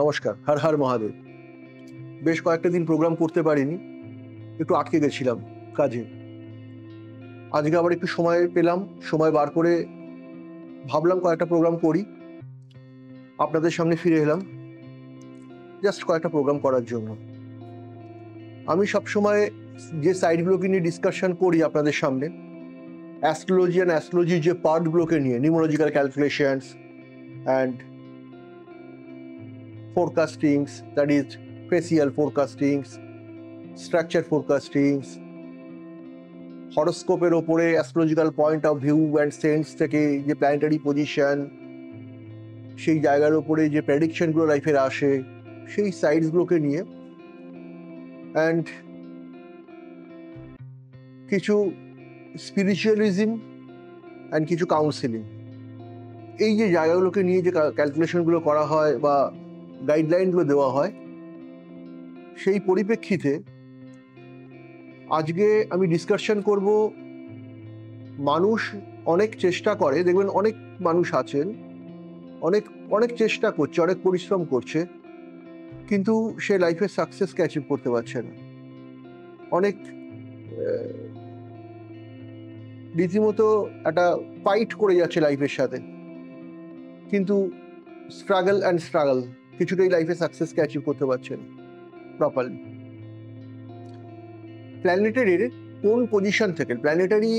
নমস্কার, হর হর মহাদেব। বেশ কয়েকটা দিন প্রোগ্রাম করতে পারিনি, একটু আটকে গেছিলাম কাজে। আজকে আবার একটু সময় পেলাম, সময় বার করে ভাবলাম কয়েকটা প্রোগ্রাম করি। আপনাদের সামনে ফিরে এলাম জাস্ট কয়েকটা প্রোগ্রাম করার জন্য। আমি সবসময় যে সাইডগুলোকে নিয়ে ডিসকাশন করি আপনাদের সামনে, অ্যাস্ট্রোলজি অ্যান্ড অ্যাস্ট্রোলজির যে পার্টগুলোকে নিয়ে, numerological calculations and forecastings, that is facial forecastings, structure forecastings, হরোস্কোপের ওপরে astrological point of view and sense থেকে যে প্ল্যানেটারি পজিশন, সেই জায়গার ওপরে যে প্রেডিকশনগুলো লাইফের আসে, সেই সাইডসগুলোকে নিয়ে অ্যান্ড কিছু স্পিরিচুয়ালিজম অ্যান্ড কিছু কাউন্সিলিং, এই যে জায়গাগুলোকে নিয়ে যে ক্যালকুলেশনগুলো করা হয় বা গাইডলাইনগুলো দেওয়া হয়, সেই পরিপ্রেক্ষিতে আজকে আমি ডিসকাশন করব। মানুষ অনেক চেষ্টা করে, দেখবেন অনেক মানুষ আছেন অনেক অনেক চেষ্টা করছে, অনেক পরিশ্রম করছে, কিন্তু সে লাইফে সাকসেসকে অ্যাচিভ করতে পারছে না। অনেক রীতিমতো একটা ফাইট করে যাচ্ছে লাইফের সাথে, কিন্তু স্ট্রাগল কিছুতেই লাইফে সাকসেসকে অ্যাচিভ করতে পারছে না প্রপারলি। প্ল্যানেটারির কোন পজিশন থেকে, planetary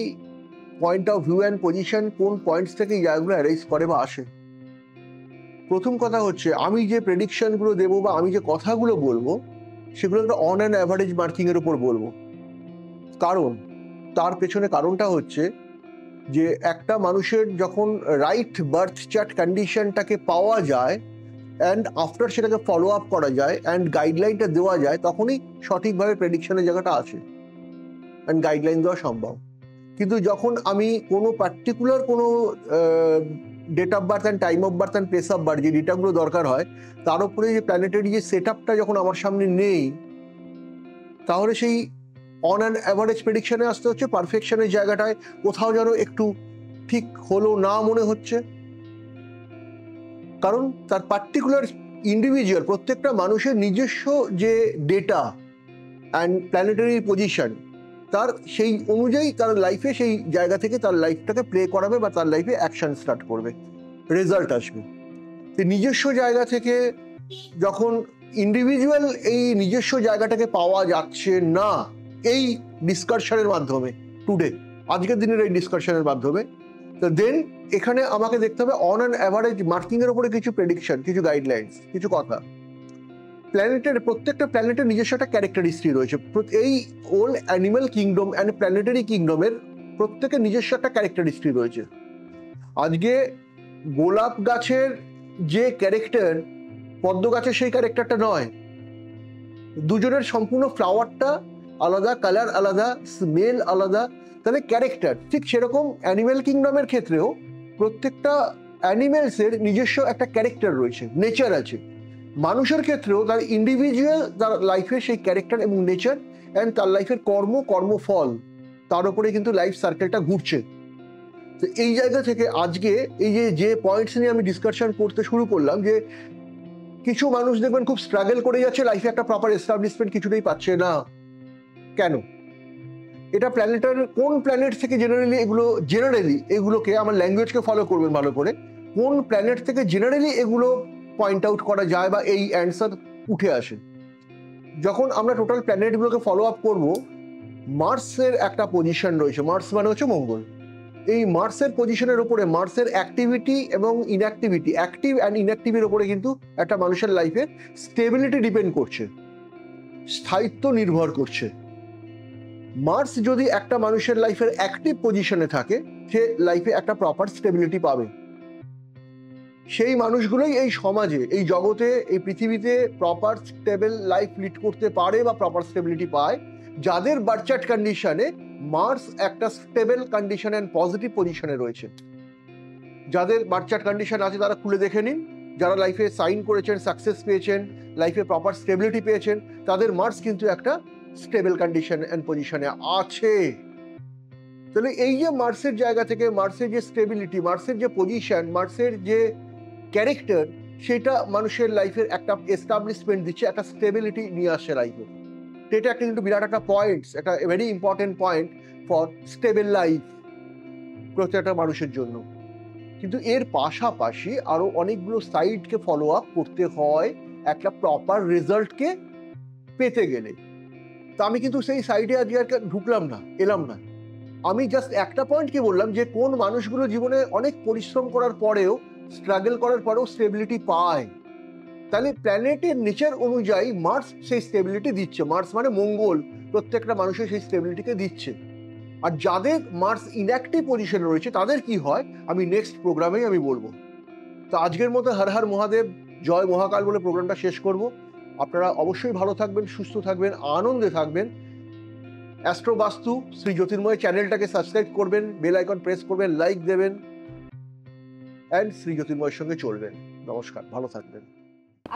point of view and position কোন পয়েন্টস থেকে এই জায়গাগুলো অ্যারাইজ করে বা আসে? প্রথম কথা হচ্ছে, আমি যে প্রেডিকশনগুলো দেবো বা আমি যে কথাগুলো বলবো, সেগুলো একটা অন অ্যান্ড অ্যাভারেজ মার্কিংয়ের উপর বলবো। কারণ তার পেছনে কারণটা হচ্ছে যে একটা মানুষের যখন রাইট বার্থ চার্ট কন্ডিশনটাকে পাওয়া যায় অ্যান্ড আফটার সেটাকে ফলো আপ করা যায় অ্যান্ড গাইডলাইনটা দেওয়া যায়, তখনই সঠিকভাবে প্রেডিকশনের জায়গাটা আসে অ্যান্ড গাইডলাইন দেওয়া সম্ভব। কিন্তু যখন আমি কোনো পার্টিকুলার কোনো date of birth and time of birth and place of birth যে ডেটাগুলো দরকার হয়, তার উপরে যে প্ল্যানেটারি যে সেট আপটা যখন আমার সামনে নেই, তাহলে সেই অন অ্যান্ড অ্যাভারেজ প্রেডিকশনে আসতে হচ্ছে। পারফেকশনের জায়গাটায় কোথাও যেন একটু ঠিক হলো না মনে হচ্ছে, কারণ তার পার্টিকুলার ইন্ডিভিজুয়াল প্রত্যেকটা মানুষের নিজস্ব যে ডেটা অ্যান্ড প্ল্যানেটারি পজিশন, তার সেই অনুযায়ী তার লাইফে সেই জায়গা থেকে তার লাইফটাকে প্লে করাবে বা তার লাইফে অ্যাকশন স্টার্ট করবে, রেজাল্ট আসবে। নিজস্ব জায়গা থেকে যখন ইন্ডিভিজুয়াল এই নিজস্ব জায়গাটাকে পাওয়া যাচ্ছে না এই ডিসকাশনের মাধ্যমে, টুডে আজকের দিনের এই ডিসকাশনের মাধ্যমে, তো দেন এখানে আমাকে দেখতে হবে অন অ্যান অ্যাভারেজ মার্কিংয়ের উপরে কিছু প্রেডিকশন, কিছু গাইডলাইন্স, কিছু কথা। প্ল্যানেটের প্রত্যেকটা প্ল্যানেটের নিজস্ব একটা ক্যারেক্টারিস্টিক রয়েছে। এই old animal kingdom and planetary কিংডমের প্রত্যেকের নিজস্ব একটা ক্যারেক্টারিস্টিক রয়েছে। আজকে গোলাপ গাছের যে ক্যারেক্টার, পদ্ম গাছের সেই ক্যারেক্টারটা নয়। দুজনের সম্পূর্ণ ফ্লাওয়ারটা আলাদা, কালার আলাদা, স্মেল আলাদা, তাহলে ক্যারেক্টার ঠিক সেরকম অ্যানিম্যাল কিংডমের ক্ষেত্রেও প্রত্যেকটা অ্যানিম্যালসের নিজস্ব একটা ক্যারেক্টার রয়েছে, নেচার আছে। মানুষের ক্ষেত্রেও তার ইন্ডিভিজুয়াল তার লাইফের সেই ক্যারেক্টার এবং নেচার অ্যান্ড তার লাইফের কর্মফল, তার উপরে কিন্তু লাইফ সার্কেলটা ঘুরছে। তো এই জায়গা থেকে আজকে এই যে পয়েন্টস নিয়ে আমি ডিসকাশন করতে শুরু করলাম, যে কিছু মানুষ দেখবেন খুব স্ট্রাগল করে যাচ্ছে, লাইফে একটা প্রপার এস্টাবলিশমেন্ট কিছুতেই পাচ্ছে না। কেন? এটা প্ল্যানেটার কোন প্ল্যানেট থেকে জেনারেলি এগুলোকে আমার ল্যাঙ্গুয়েজকে ফলো করবেন ভালো করে, কোন প্ল্যানেট থেকে জেনারেলি এগুলো পয়েন্ট আউট করা যায় বা এই অ্যান্সার উঠে আসে। যখন আমরা টোটাল প্ল্যানেটগুলোকে ফলো আপ করব, মার্সের একটা পজিশন রয়েছে। মার্স মানে হচ্ছে মঙ্গল। এই মার্সের পজিশনের উপরে মার্সের অ্যাক্টিভিটি এবং ইনঅ্যাক্টিভিটি, অ্যাক্টিভ অ্যান্ড ইনঅ্যাক্টিভের উপরে কিন্তু একটা মানুষের লাইফের স্টেবিলিটি ডিপেন্ড করছে, স্থায়িত্ব নির্ভর করছে। মার্স যদি একটা মানুষের লাইফের অ্যাক্টিভ পজিশনে থাকে, সে লাইফে একটা প্রপার স্টেবিলিটি পাবে। সেই মানুষগুলোই এই সমাজে, এই জগতে, এই পৃথিবীতে প্রপার স্টেবল লাইফ লিড করতে পারে বা প্রপার স্টেবিলিটি পায়, যাদের বার্থ চার্ট কন্ডিশনে মার্স একটা স্টেবল কন্ডিশন অ্যান্ড পজিটিভ পজিশনে রয়েছে। যাদের বার্থ চার্ট কন্ডিশন আছে তারা খুলে দেখে নিন, যারা লাইফে সাইন করেছেন, সাকসেস পেয়েছেন, লাইফে প্রপার স্টেবিলিটি পেয়েছেন, তাদের মার্স কিন্তু একটা স্টেবল কন্ডিশন অ্যান্ড পজিশনে আছে। তাহলে এই যে মার্সের জায়গা থেকে মার্সের যে স্টেবিলিটি, মার্সের যে পজিশন, মার্সের যে ক্যারেক্টার, সেটা মানুষের লাইফের একটা এস্টাবলিশমেন্ট দিচ্ছে, একটা স্টেবিলিটি নিয়ে আসছে লাইফে। এটা একটা কিন্তু বিরাট একটা পয়েন্ট, একটা very important point for stable life প্রত্যেকটা মানুষের জন্য। কিন্তু এর পাশাপাশি আরো অনেকগুলো সাইডকে ফলো আপ করতে হয় একটা প্রপার রেজাল্টকে পেতে গেলে। তা আমি কিন্তু সেই সাইডে আজকে আর ঢুকলাম না, এলাম না। আমি জাস্ট একটা পয়েন্টকে বললাম যে কোন মানুষগুলো জীবনে অনেক পরিশ্রম করার পরেও, স্ট্রাগল করার পরেও স্টেবিলিটি পায়। তাহলে প্ল্যানেটের নেচার অনুযায়ী মার্স সেই স্টেবিলিটি দিচ্ছে। মার্স মানে মঙ্গল, প্রত্যেকটা মানুষের সেই স্টেবিলিটিকে দিচ্ছে। আর যাদের মার্স ইনঅ্যাক্টিভ পজিশনে রয়েছে তাদের কি হয় আমি নেক্সট প্রোগ্রামেই আমি বলবো। তো আজকের মতো হর হর মহাদেব, জয় মহাকাল বলে প্রোগ্রামটা শেষ করব। আপনারা অবশ্যই ভালো থাকবেন, সুস্থ থাকবেন, আনন্দে থাকবেন। অ্যাস্ট্রো বাস্তু শ্রী জ্যোতির্ময় চ্যানেলটাকে সাবস্ক্রাইব করবেন, বেল আইকন প্রেস করবেন, লাইক দেবেন, অ্যান্ড শ্রী জ্যোতির্ময়ের সঙ্গে চলবেন। নমস্কার, ভালো থাকবেন।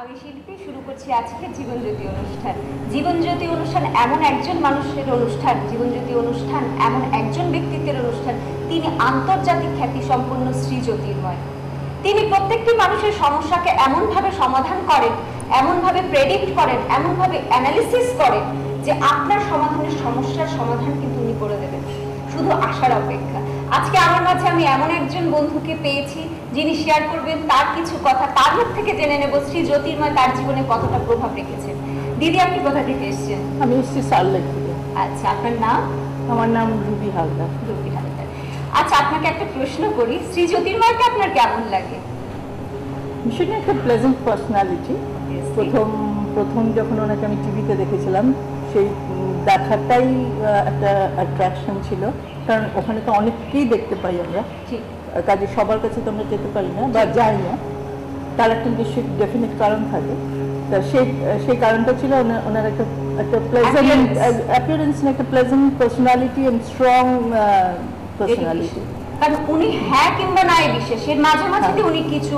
আমি শিল্পী, শুরু করছি আজকে জীবনজ্যোতি অনুষ্ঠান। জীবনজ্যোতি অনুষ্ঠান এমন একজন মানুষের অনুষ্ঠান, জীবনজ্যোতি অনুষ্ঠান এমন একজন ব্যক্তিত্বের অনুষ্ঠান, তিনি আন্তর্জাতিক খ্যাতি সম্পন্ন শ্রী জ্যোতির্ময়। তিনি প্রত্যেকটি মানুষের সমস্যাকে এমনভাবে সমাধান করেন, এমনভাবে প্রেডিক্ট করেন, এমনভাবে অ্যানালিসিস করেন যে আপনার সমাধানের সমস্যার সমাধান কিন্তু উনি করে দেবেন, শুধু আসার অপেক্ষা। আজকে আমার মাঝে আমি এমন একজন বন্ধুকে পেয়েছি যিনি শেয়ার করবেন তার কিছু কথা, তার মুখ থেকে জেনে নেব শ্রী জ্যোতির্ময় তার জীবনে কতটা প্রভাব রেখেছেন। দিদি, আপনি কোথা থেকে এসেছেন? আমি এসেছি সাললেক থেকে। আচ্ছা, আপনার নাম? আমার নাম রুবি হালদার। রুবি হালদার। আচ্ছা, আপনাকে একটা প্রশ্ন করি, শ্রী জ্যোতির্ময়কে আপনার কেমন লাগে? ভীষণ একটা প্লেজেন্ট পার্সোনালিটি। প্রথম যখন ওনাকে আমি টিভিতে দেখেছিলাম, সেই দেখাটাই একটা অ্যাট্রাকশন ছিল, কারণ ওখানে তো অনেককেই দেখতে পাই আমরা, কাজে সবার কাছে তো আমরা যেতে পারি না বা যাই না, তার একটা নিশ্চিত ডেফিনেট কারণ থাকে। তা সেই কারণটা ছিল ওনার একটা প্লেজেন্ট অ্যাপিয়ারেন্স, একটা pleasant personality and strong personality. কারণ উনি হ্যাঁ কিংবা না বিশ্বাসের মাঝে মাঝে উনি কিছু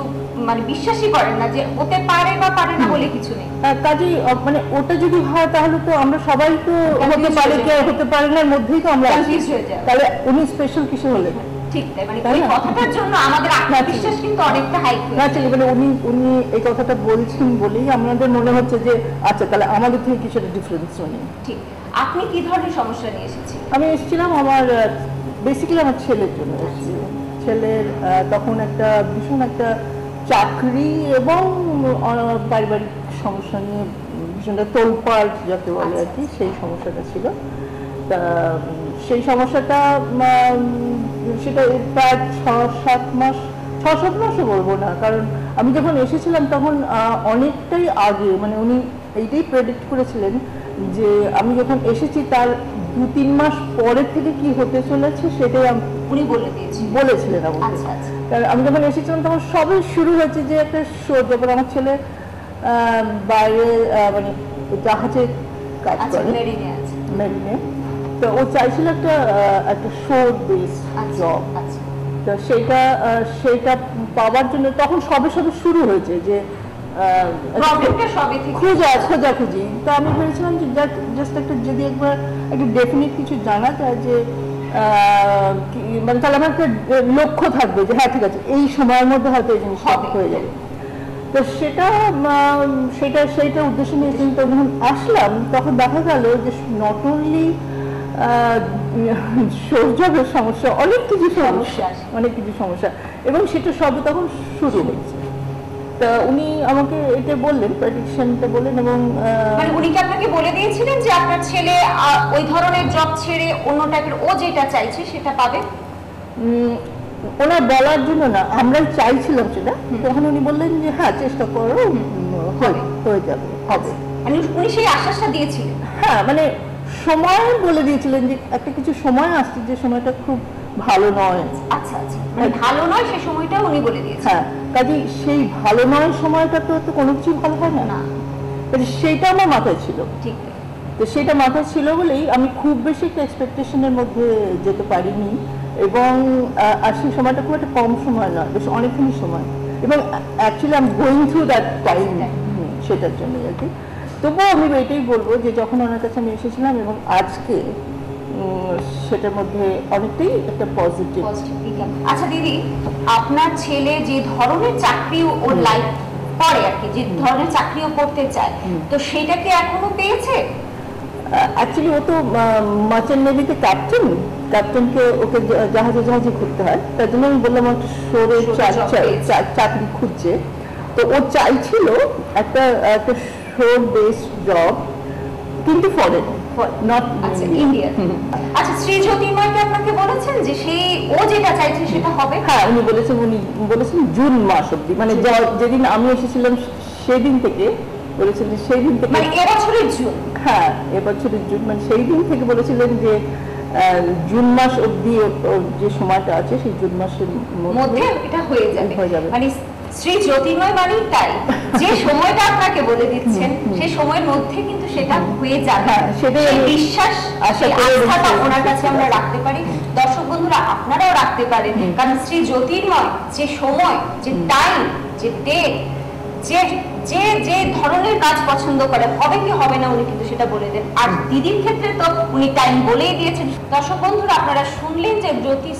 মানে বিশ্বাসই করেন না যে হতে পারে বা পারে না বলে কিছু নেই। কাজে মানে ওটা যদি হয় তাহলে তো আমরা সবাই তো হতে পারে কি হতে পারে না মধ্যেই তো আমরা কনফিউজ হয়ে যাই। তাহলে উনি স্পেশাল কিছু হলে ঠিক তাই, মানে এই কথাটার জন্য আমাদের আত্মবিশ্বাস কিন্তু অনেকটা হাই হয়ে যায়। মানে উনি এই কথাটা বলছেন বলেই আমাদের মনে হচ্ছে যে আচ্ছা তাহলে আমাদের থেকে কিছু একটা ডিফারেন্স উনি। ঠিক। আপনি কি ধরনের সমস্যা নিয়ে এসেছেন? আমি এসেছিলাম আমার বেসিক্যালি আমার ছেলের জন্য এসেছি। ছেলের তখন একটা ভীষণ একটা চাকরি এবং পারিবারিক সমস্যা নিয়ে ভীষণ তোলপাড় যাকে বলে আর কি, সেই সমস্যাটা ছিল। তা সেই সমস্যাটা সেটা প্রায় 6-7 মাসও বলবো না, কারণ আমি যখন এসেছিলাম তখন অনেকটাই আগে, মানে উনি এইটাই প্রেডিক্ট করেছিলেন যে আমি যখন এসেছি তার 2-3 মাস পরের থেকে কি হতে চলেছে সেটাই উনি বলেছিলেন আমাকে। কারণ আমি যখন এসেছিলাম তখন সবে শুরু হয়েছে যে একটা শো, যখন আমার ছেলে বাইরে মানে জাহাজে কাজ করে মেরিনে, তো ও চাইছিল একটা শো বেস জব। তো সেইটা পাওয়ার জন্য তখন সবে শুরু হয়েছে যে খোঁজাখুঁজি। তো আমি ভেবেছিলাম যে জাস্ট একটা যদি একবার একটা ডেফিনিট কিছু জানা যায় যে মানে তাহলে আমার একটা লক্ষ্য থাকবে যে হ্যাঁ ঠিক আছে এই সময়ের মধ্যে হয়তো এই জিনিসটা হয়ে যাবে। তো সেইটা উদ্দেশ্য নিয়ে যখন আসলাম তখন দেখা গেল যে নট অনলি সৌজবের সমস্যা, অনেক কিছু সমস্যা এবং সেটা সবই তখন শুরু হয়েছে। তা উনি আমাকে এটা বললেন, প্রেডিকশনটা বললেন এবং উনি কি আপনাকে বলে দিয়েছিলেন যে আপনার ছেলে ওই ধরনের জব ছেড়ে অন্য টাইপের ও যেটা চাইছে সেটা পাবে? ওনার বলার জন্য না, আমরাই চাইছিলাম সেটা। তখন উনি বললেন যে হ্যাঁ চেষ্টা করো, হয়ে যাবে, হবে। মানে উনি সেই আশ্বাসটা দিয়েছিলেন? হ্যাঁ, মানে সময় বলে দিয়েছিলেন যে একটা কিছু সময় আসছে যে সময়টা খুব ভালো নয়। আচ্ছা আচ্ছা, মানে ভালো নয় সেই সময়টা উনি বলে দিয়েছেন। হ্যাঁ, কাজে সেই ভালো নয় সময়টা তো কোনো কিছু ভালো হয় না, কাজে সেইটা আমার মাথায় ছিল। ঠিক। তো সেটা মাথায় ছিল বলেই আমি খুব বেশি একটা এক্সপেকটেশনের মধ্যে যেতে পারিনি এবং আর সেই সময়টা খুব একটা কম সময় নয়, বেশ অনেকখানি সময়, এবং অ্যাকচুয়ালি আমি গোয়িং থ্রু দ্যাট টাইম সেটার জন্যই আর কি। তবুও আমি এটাই বলবো যে যখন ওনার কাছে আমি এসেছিলাম এবং আজকে সেটার মধ্যে অনেকটাই একটা পজিটিভ। আচ্ছা দিদি, আপনার ছেলে যে ধরনের চাকরি ওর লাইফ করে আর কি, যে ধরনের চাকরিও করতে চায়, তো সেটা কি এখনো পেয়েছে? অ্যাকচুয়ালি ও তো মার্চেন্ট নেভিতে ক্যাপ্টেনকে ওকে জাহাজে জাহাজে ঘুরতে হয়, তার জন্য আমি বললাম একটা শোরে চাকরি খুঁজছে। তো ও চাইছিল একটা একটা শোর বেস জব, কিন্তু ফরেন, নট ইন্ডিয়া। আচ্ছা, শ্রী জ্যোতির্ময়কে আপনাকে বলেছেন যে সেই ও যেটা চাইছে সেটা হবে? হ্যাঁ, উনি বলেছেন জুন মাস অব্দি, মানে যেদিন আমি এসেছিলাম সেদিন থেকে বলেছিলেন, সেই দিন থেকে, মানে এবছরের জুন। হ্যাঁ, এবছরের জুন, মানে সেই দিন থেকে বলেছিলেন যে জুন মাস অব্দি যে সময়টা আছে সেই জুন মাসের মধ্যে এটা হয়ে যাবে। মানে শ্রী জ্যোতির্ময় মানে তাই, যে সময়টা আপনাকে বলে দিচ্ছেন সেই সময়ের মধ্যে কিন্তু সেটা হয়ে যাবে, সেটাই বিশ্বাস, সেই আস্থাটা ওনার কাছে আমরা রাখতে পারি। দর্শক বন্ধুরা, আপনারাও রাখতে পারেন, কারণ শ্রী জ্যোতির্ময় যে সময়, যে টাইম, যে ডেট, যে যে যে ধরনের কাজ পছন্দ করে, হবে কি হবে না উনি কিন্তু সেটা বলে দেন। আর দিদির ক্ষেত্রে তো উনি টাইম বলেই দিয়েছেন। দর্শক বন্ধুরা, আপনারা শুনলেন যে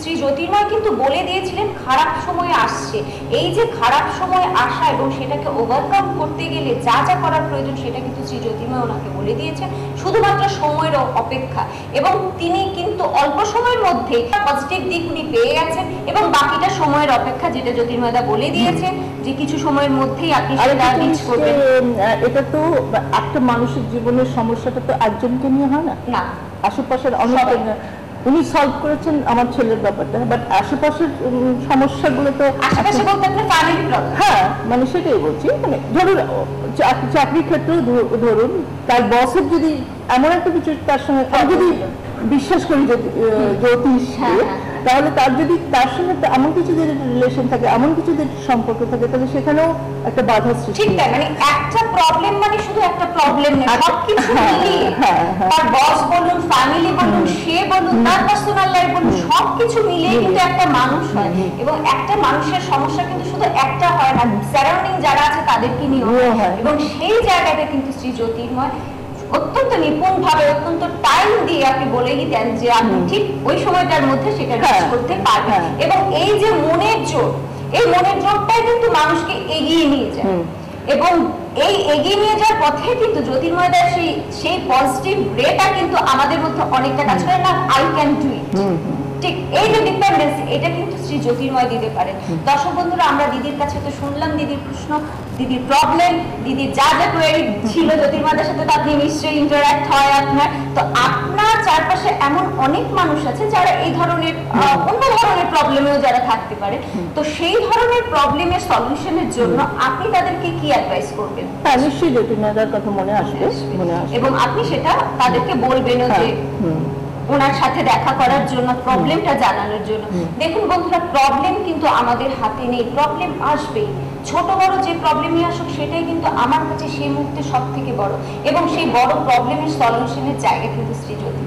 শ্রী জ্যোতির্ময় কিন্তু বলে দিয়েছিলেন খারাপ সময় আসছে। এই যে খারাপ সময় আসা এবং সেটাকে ওভারকাম করতে গেলে যা যা করার প্রয়োজন সেটা কিন্তু শ্রী জ্যোতির্ময় ওনাকে বলে দিয়েছেন, শুধুমাত্র সময়ের অপেক্ষা। এবং তিনি কিন্তু অল্প সময়ের মধ্যে পজিটিভ দিক উনি পেয়ে গেছেন, এবং বাকিটা সময়ের অপেক্ষা, যেটা জ্যোতির্ময়দা বলে দিয়েছেন যে কিছু সময়ের মধ্যেই আপনি সেটা রিচ করবেন। এটা তো একটা মানুষের জীবনের সমস্যাটা তো একজনকে নিয়ে হয় না, আশেপাশের অনেক, উনি সলভ করেছেন আমার ছেলের ব্যাপারটা, বাট আশেপাশের সমস্যাগুলো তো আশেপাশে বলতে আপনার ফ্যামিলি প্রবলেম। হ্যাঁ, মানে সেটাই বলছি, মানে ধরুন চাকরির ক্ষেত্রেও ধরুন তার বসের যদি এমন একটা কিছু তার সঙ্গে, আমি যদি বিশ্বাস করি জ্যোতিষ, তাহলে তার যদি তার সঙ্গে এমন কিছু যদি রিলেশন থাকে, এমন কিছু যদি সম্পর্ক থাকে, তাহলে সেখানেও একটা বাধা সৃষ্টি। ঠিক তাই, মানে একটা প্রবলেম মানে শুধু একটা প্রবলেম না, সবকিছু মিলিয়ে, তার বস বলুন, ফ্যামিলি বলুন, সে বলুন, তার পার্সোনাল লাইফ বলুন, সবকিছু মিলিয়ে কিন্তু একটা মানুষ হয়। এবং একটা মানুষের সমস্যা কিন্তু শুধু একটা হয় না, সারাউন্ডিং যারা আছে তাদেরকে নিয়েও হয়। এবং সেই জায়গাটা কিন্তু শ্রী জ্যোতির্ময় অত্যন্ত নিপুণ ভাবে, অত্যন্ত টাইম দিয়ে আপনি বলেই দেন যে আপনি ঠিক ওই সময়টার মধ্যে সেটা রিচ করতে পারবেন। এবং এই যে মনের জোর, এই মনের জোরটাই কিন্তু মানুষকে এগিয়ে নিয়ে যায়, এবং এই এগিয়ে নিয়ে যাওয়ার পথে কিন্তু জ্যোতির্ময়দার সেই পজিটিভ রেটা কিন্তু আমাদের মধ্যে অনেকটা কাজ করে না, আই ক্যান ডু ইট। ঠিক এই যে ডিপেন্ডেন্সি, এটা কিন্তু শ্রী জ্যোতির্ময় দিতে পারে। দর্শক বন্ধুরা, আমরা দিদির কাছে তো শুনলাম দিদির প্রশ্ন, দিদির প্রবলেম, দিদির যা যা কোয়েরি ছিল, জ্যোতির্ময়দের সাথে তো আপনি নিশ্চয়ই ইন্টারঅ্যাক্ট হয় আপনার। তো আপনার চারপাশে এমন অনেক মানুষ আছে যারা এই ধরনের অন্য ধরনের প্রবলেমেও যারা থাকতে পারে, তো সেই ধরনের প্রবলেমের সলিউশনের জন্য আপনি তাদেরকে কি অ্যাডভাইস করবেন? হ্যাঁ, নিশ্চয়ই জ্যোতির্ময়দার কথা মনে আসবে, এবং আপনি সেটা তাদেরকে বলবেন যে ওনার সাথে দেখা করার জন্য, প্রবলেমটা জানানোর জন্য। দেখুন বন্ধুরা, প্রবলেম কিন্তু আমাদের হাতে নেই, প্রবলেম আসবেই, ছোট বড় যে প্রবলেমই আসুক সেটাই কিন্তু আমার কাছে সেই মুহূর্তে সব থেকে বড়, এবং সেই বড় প্রবলেমের সলিউশনের জায়গা কিন্তু শ্রী জ্যোতি।